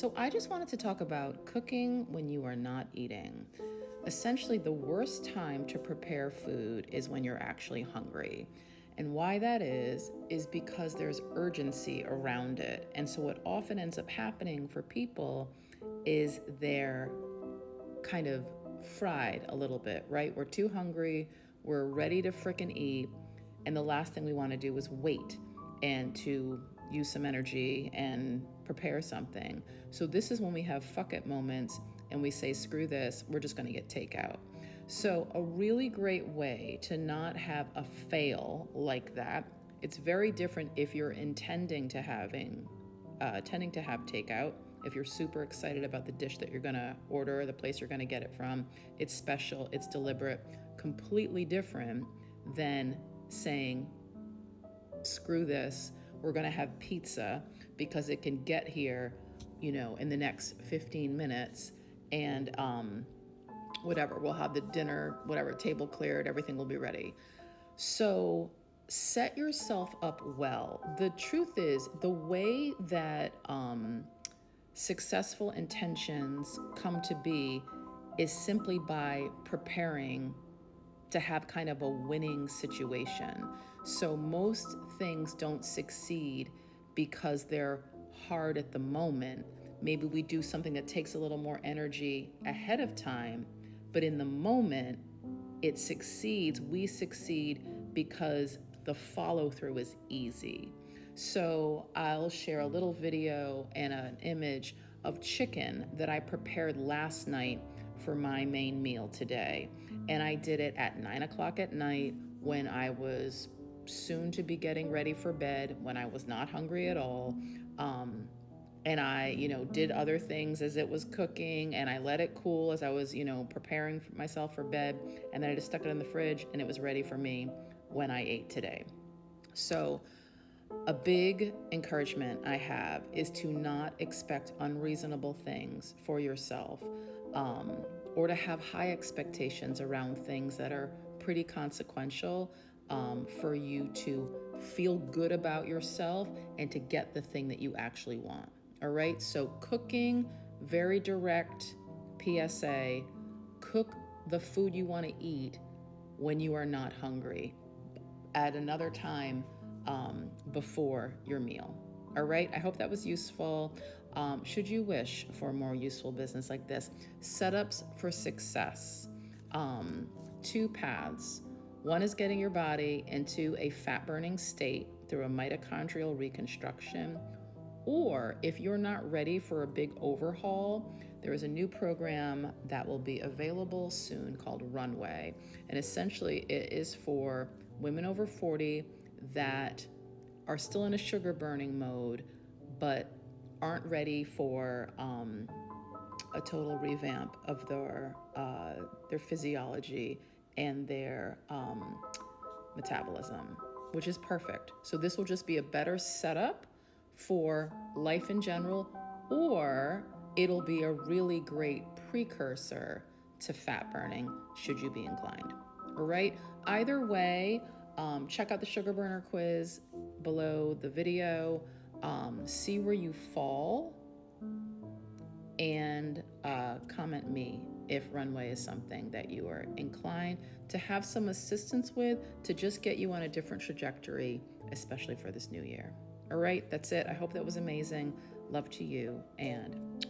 So I just wanted to talk about cooking when you are not eating. Essentially, the worst time to prepare food is when you're actually hungry. And why that is because there's urgency around it. And so what often ends up happening for people is they're kind of fried a little bit, right? We're too hungry, we're ready to frickin' eat, and the last thing we want to do is wait and to use some energy and prepare something. So this is when we have fuck it moments and we say, screw this, we're just going to get takeout. So a really great way to not have a fail like that, it's very different if you're intending to have takeout. If you're super excited about the dish that you're gonna order, the place you're gonna get it from, it's special, it's deliberate, completely different than saying, screw this, we're gonna have pizza because it can get here, in the next 15 minutes and whatever, we'll have the dinner, whatever, table cleared, everything will be ready. So set yourself up well. The truth is, the way that successful intentions come to be is simply by preparing to have kind of a winning situation. So most things don't succeed because they're hard at the moment. Maybe we do something that takes a little more energy ahead of time, but in the moment it succeeds. We succeed because the follow through is easy. So I'll share a little video and an image of chicken that I prepared last night for my main meal today. And I did it at 9 o'clock at night when I was soon to be getting ready for bed, when I was not hungry at all. And I, did other things as it was cooking, and I let it cool as I was, preparing for myself for bed. And then I just stuck it in the fridge and it was ready for me when I ate today. So a big encouragement I have is to not expect unreasonable things for yourself, or to have high expectations around things that are pretty consequential, for you to feel good about yourself and to get the thing that you actually want. All right, so cooking, very direct PSA, cook the food you want to eat when you are not hungry at another time before your meal. All right, I hope that was useful. Should you wish for a more useful business like this, setups for success, two paths. One is getting your body into a fat-burning state through a mitochondrial reconstruction. Or if you're not ready for a big overhaul, there is a new program that will be available soon called Runway. And essentially it is for women over 40 that are still in a sugar burning mode, but aren't ready for a total revamp of their physiology and their metabolism, which is perfect. So this will just be a better setup for life in general, or it'll be a really great precursor to fat burning should you be inclined. All right, either way, check out the sugar burner quiz below the video, see where you fall, and comment me if Runway is something that you are inclined to have some assistance with to just get you on a different trajectory, especially for this new year. All right, that's it. I hope that was amazing. Love to you, and